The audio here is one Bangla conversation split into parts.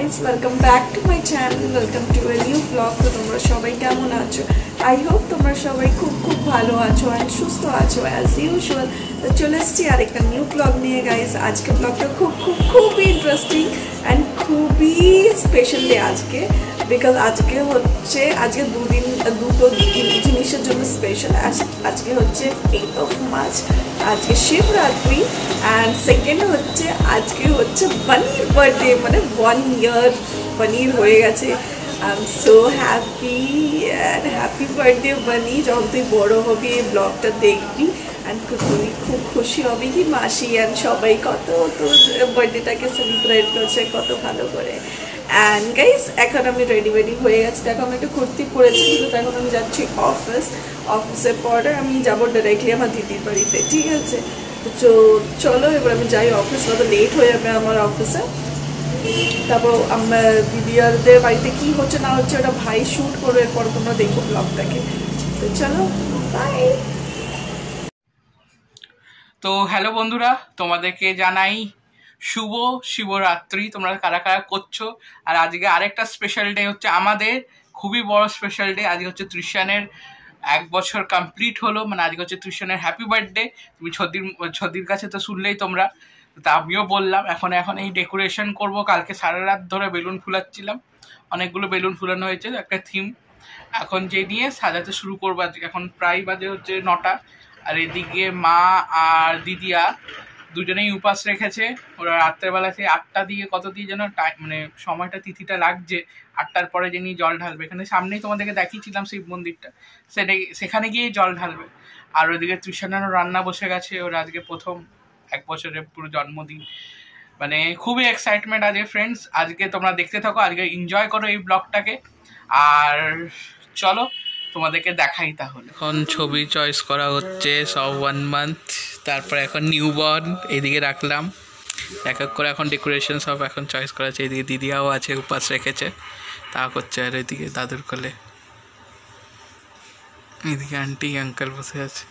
guys, welcome back to my channel. Welcome to a new vlog. তো তোমরা সবাই কেমন আছো? I hope তোমরা সবাই খুব ভালো আছো and সুস্থ আছো as usual. তো চলে এসেছি আরেকটা নিউ vlog নিয়ে guys. আজকে vlogটা খুবই ইন্টারেস্টিং and খুবই স্পেশাল ডে আজকে, বিকজ আজকে দুটো জিনিসের জন্য স্পেশাল। আজকে হচ্ছে 8th of March, আজকে শিবরাত্রি, অ্যান্ড সেকেন্ড হচ্ছে আজকে হচ্ছে বানির বার্থডে, মানে 1 year বানির হয়ে গেছে। I am so happy and happy birthday বানি। যখন তুই বড়ো হবি এই ব্লগটা দেখবি অ্যান্ড তুই খুব খুশি হবি কি মাসি অ্যান্ড সবাই কত তোর বার্থডেটাকে সেলিব্রেট করছে কত ভালো করে। অ্যান্ড গাইস এখন আমি রেডি হয়ে গেছি। দেখো আমি একটা কুর্তি পরেছি, কিন্তু এখন আমি যাচ্ছি অফিসের পরে আমি যাবো ডাইরেক্টলি আমার দিদির বাড়িতে, ঠিক আছে? তো চলো এবার আমি যাই অফিস, কত লেট হয়ে যাবে আমার অফিসে। তারপর আমার দিদিদের বাড়িতে কি হচ্ছে না হচ্ছে ওটা ভাই শ্যুট করবে, এরপর তোমরা দেখো ব্লগটাকে। তো চলো বাই। তো হ্যালো বন্ধুরা, তোমাদেরকে জানাই শুভ শিবরাত্রি। তোমরা কারা করছো। আর আজকে আরেকটা স্পেশাল ডে হচ্ছে আমাদের, খুবই বড় স্পেশাল ডে। আজকে হচ্ছে তৃষানের 1 বছর কমপ্লিট হলো, মানে আজকে হচ্ছে তৃষানের হ্যাপি বার্থডে। তুমি ছদির কাছে তো শুনলেই তোমরা, তা আমিও বললাম। এখন এই ডেকোরেশন করব। কালকে সারা রাত ধরে বেলুন ফুলাচ্ছিলাম, অনেকগুলো বেলুন ফুলানো হয়েছে, একটা থিম। এখন যে নিয়ে সাজাতে শুরু করবো। আজকে এখন প্রায় বাজে হচ্ছে 9টা। আর এদিকে মা আর দিদিয়া দুজনেই উপাস রেখেছে। ওরা রাত্রেবেলা সেই 8টা দিয়ে কত দিয়ে যেন মানে সময়টা তিথিটা লাগছে, 8টার পরে যিনি জল ঢালবে। এখানে সামনেই তোমাদেরকে দেখিয়েছিলাম শিব মন্দিরটা, সেখানে গিয়ে জল ঢালবে। আর ওইদিকে তৃষানারও রান্না বসে গেছে। ওর আজকে প্রথম 1 বছরের পুরো জন্মদিন, মানে খুবই এক্সাইটমেন্ট আজকে ফ্রেন্ডস। আজকে তোমরা দেখতে থাকো, আজকে এনজয় করো এই ব্লগটাকে। আর চলো তোমাদেরকে দেখাই তাহলে। এখন ছবি চয়েস করা হচ্ছে সব 1 month, তারপর এখন নিউবর্ন এইদিকে রাখলাম এক এক করে। এখন ডেকোরেশন সব এখন চয়েস করা হচ্ছে। এইদিকে দিদিয়াও আছে, উপাস রেখেছে, তা করছে। আর এদিকে দাদুর কোলে এদিকে আন্টি আঙ্কেল বসে আছে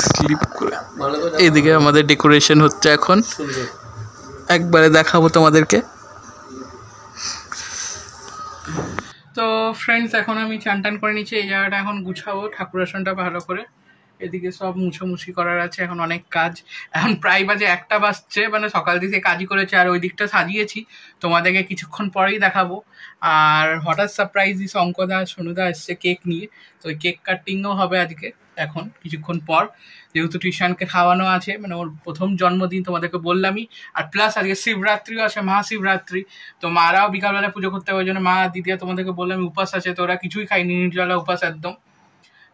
স্লিপ করে। এইদিকে আমাদের ডেকোরেশন হচ্ছে এখন, একবারে দেখাবো তোমাদেরকে। তো ফ্রেন্ডস এখন আমি চান করে নিচ্ছি। এই জায়গাটা এখন গুছাবো, ঠাকুর আসনটা ভালো করে। এদিকে সব মুছোমুছি করার আছে, এখন অনেক কাজ। এখন প্রায় বাজে 1টা বাজছে, মানে সকাল থেকে কাজই করেছে। আর ওই দিকটা সাজিয়েছি, তোমাদেরকে কিছুক্ষণ পরেই দেখাবো। আর হঠাৎ সারপ্রাইজ শঙ্কদা সোনুদা এসছে কেক নিয়ে, তো ওই কেক কাটিংও হবে আজকে এখন কিছুক্ষণ পর। যেহেতু টিউশনকে খাওয়ানো আছে, মানে ওর প্রথম জন্মদিন তোমাদেরকে বললামই। আর প্লাস আজকে শিবরাত্রিও আছে, মহাশিবরাত্রি। তো মারাও বিকালবেলা পুজো করতে হবে, ওই জন্য মা দিদিয়া তোমাদেরকে বললাম উপাস আছে, তো ওরা কিছুই খায়নি, নির্জলা উপাস একদম।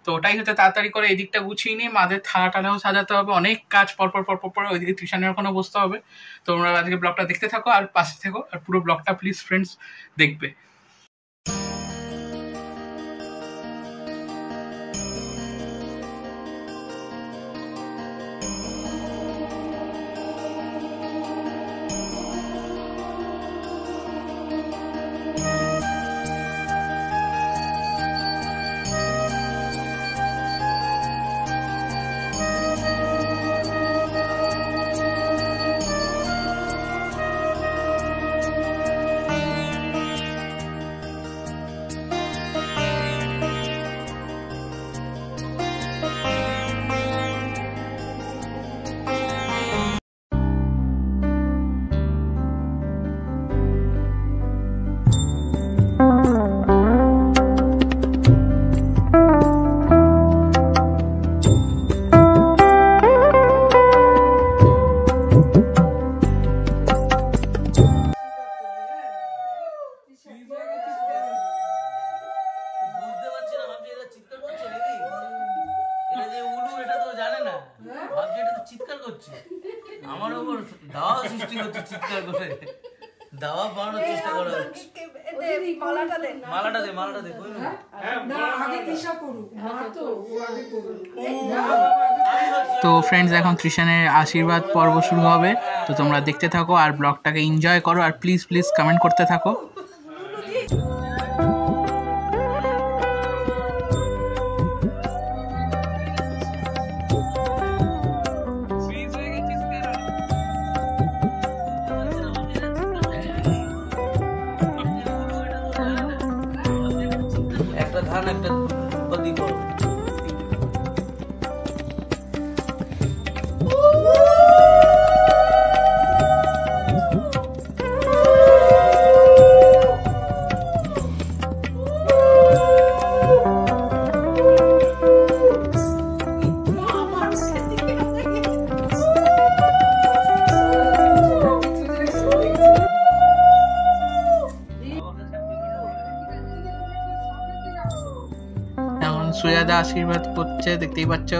তো ওটাই হচ্ছে তাড়াতাড়ি করে এই দিকটা গুছিয়ে নিয়ে মাদের থালাটাও সাজাতে হবে, অনেক কাজ পরপর। ওইদিকে টিউশনের ওখানে বসতে হবে। তো তোমরা আজকে ব্লগটা দেখতে থাকো আর পাশে থেকো, আর পুরো ব্লগটা প্লিজ ফ্রেন্ডস দেখবে। চিৎকার করছে আমার উপর, দাওয়া সৃষ্টি করছে চিৎকার করে, দাওয়া বানানোর চেষ্টা করা হচ্ছে। মালাটা দে কই না আগে দিশা করুক, তো ফ্রেন্ডস এখন তৃষানের আশীর্বাদ পর্ব শুরু হবে। তো তোমরা দেখতে থাকো আর ব্লগটাকে এনজয় করো। আর প্লিজ কমেন্ট করতে থাকো। ধান একটা পদি করো। শ্রেয়াদা আশীর্বাদ করছে দেখতেই পাচ্ছ,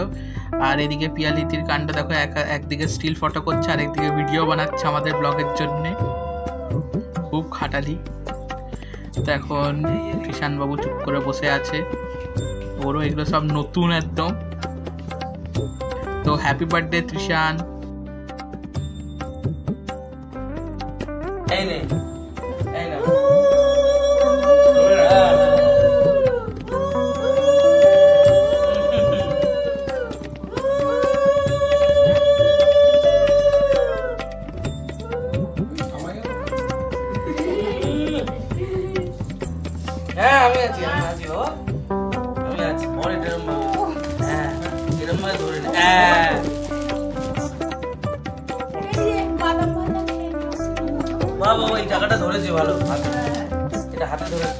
আর এদিকে পিয়ালিতির কাণ্ড দেখো, একদিকে স্টিল ফটো করছে আর একদিকে ভিডিও বানাচ্ছে আমাদের ব্লগের জন্যে, খুব খাটালি। তো এখন কৃষাণ বাবু চুপ করে বসে আছে, ওরও এগুলো সব নতুন একদম। তো হ্যাপি বার্থডে তৃষান। হ্যাঁ আমি আছি বাবা, আমি আছি। মনে এরম ভাবে, হ্যাঁ এরম ভাবে ধরে নে। হ্যাঁ বাবা এই জায়গাটা ধরেছে ভালো, এটা হাতে ধরেছে।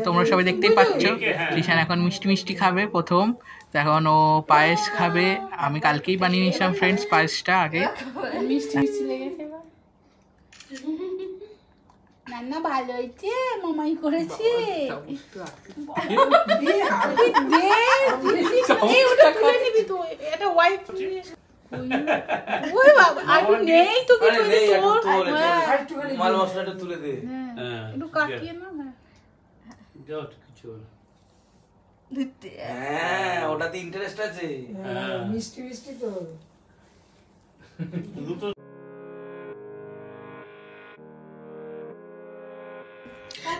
তোমরা সবাই দেখতেই পাচ্ছ কৃষাণ এখন মিষ্টি মিষ্টি খাবে প্রথম। তো এখন ও পায়েস খাবে, আমি কালকেই বানিয়ে নিয়েছিলাম ফ্রেন্ডস পায়েসটা আগে। মিষ্টি মিষ্টি লেগেছে, রান্না ভালো হয়েছে, মামাই করেছে। মাল মশলাটা তুলে দে, একটু কাটিয়ে না। হ্যাঁ ওটাতে ইন্টারেস্ট আছে, মিষ্টি মিষ্টি তো।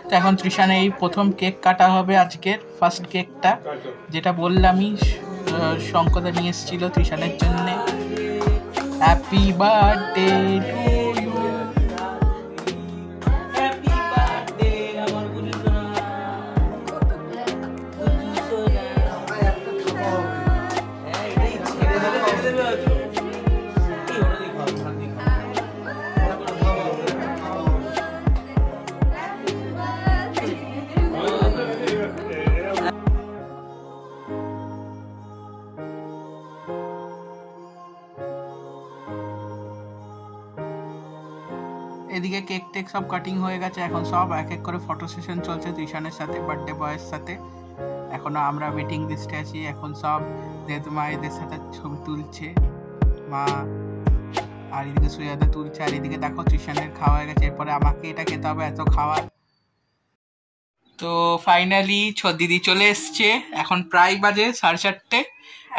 তো এখন তৃষান এই প্রথম কেক কাটা হবে, আজকের ফার্স্ট কেকটা, যেটা বললামই শঙ্করদা নিয়ে এসেছিল তৃষানের জন্যে। Happy birthday to you. Happy birthday আমার গুরু সোনা, গুরু সোনা। হ্যাঁ এটাই ছেড়ে দিলে ছেড়ে দেবে হয়তো। কি ওটা দেখো, ওটা দেখো। এদিকে কেক টেক সব কাটিং হয়ে গেছে, এখন সব এক এক করে ফটো সেশন চলছে তৃষানের সাথে, বার্থডে বয়ের সাথে। এখনো আমরা ওয়েটিং লিস্টে আছি। এখন সব যেহেতু মায়েদের সাথে ছবি তুলছে মা, আর এদিকে শ্রেয়াদা তুলছে, আর এদিকে দেখো তৃষানের খাওয়া হয়ে গেছে, এরপরে আমাকে এটা খেতে হবে, এত খাওয়ার। তো ফাইনালি দিদি চলে এসছে, এখন প্রায় বাজে 4:30।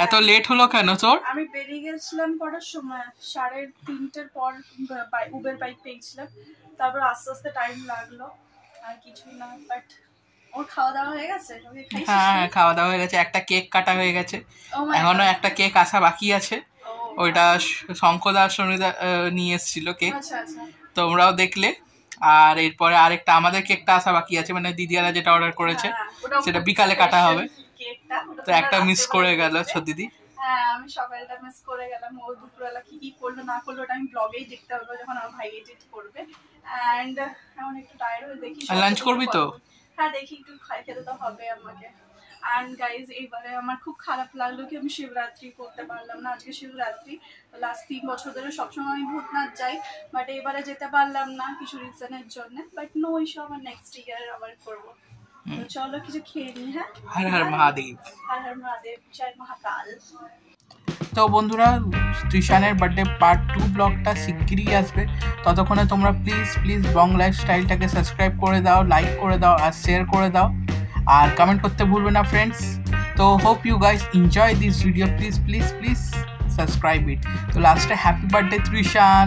এত লেট হলো কেন তোর? আমি বেরিয়ে গেছিলাম পড়ার সময় 3:30 পর উবের বাইক পেয়েছিলাম, তারপর আস্তে আস্তে টাইম লাগলো, আর কিছুই না। বাট ওর খাওয়া দাওয়া হয়ে গেছে? হ্যাঁ খাওয়া দাওয়া হয়ে গেছে, একটা কেক কাটা হয়ে গেছে, এখনো একটা কেক আসা বাকি আছে। ওইটা শঙ্করদা সনিদা নিয়ে এসেছিল কেক, তোমরাও দেখলে। আর এরপরে আরেকটা আমাদের কেকটা আসা বাকি আছে, মানে দিদিয়ারা যেটা অর্ডার করেছে সেটা বিকালে কাটা হবে। তো একটা মিস করে গেল দিদি। হ্যাঁ আমি সকালটা মিস করে গেলাম, ও দুপুরবেলা কি কি করলো না করলো ওটা আমি ব্লগেই দেখতে পারবো যখন আমার ভাই এডিট করবে। এন্ড এখন একটু টায়ার্ড হয়ে দেখি। লাঞ্চ করবি তো? হ্যাঁ দেখি একটু খেতে তো হবে আমাকে। অ্যান্ড গাইজ এইবারে আমার খুব খারাপ লাগলো কি আমি শিবরাত্রি করতে পারলাম না। আজকে শিবরাত্রি, লাস্ট 3 বছর ধরে সবসময় আমি ভূতনাথ যাই, বাট এবারে যেতে পারলাম না কিছু রিজনের জন্য। বাট নো ইস্যু, আমার নেক্সট ইয়ার আবার করবো। তো চলো কিছু খেয়ে নিই। হ্যাঁ, হর হর মহাদেব। হর হর মহাদেব, জয় মহাকাল। তো বন্ধুরা, তৃষানের বার্থডে পার্ট 2 ব্লগটা শিগগিরই আসবে। ততক্ষণে তোমরা প্লিজ বং লাইফস্টাইলটাকে সাবস্ক্রাইব করে দাও, লাইক করে দাও আর শেয়ার করে দাও, আর কমেন্ট করতে ভুলবে না ফ্রেন্ডস। তো hope you guys enjoy this video, please subscribe it. তো লাস্টে হ্যাপি বার্থডে তৃষান।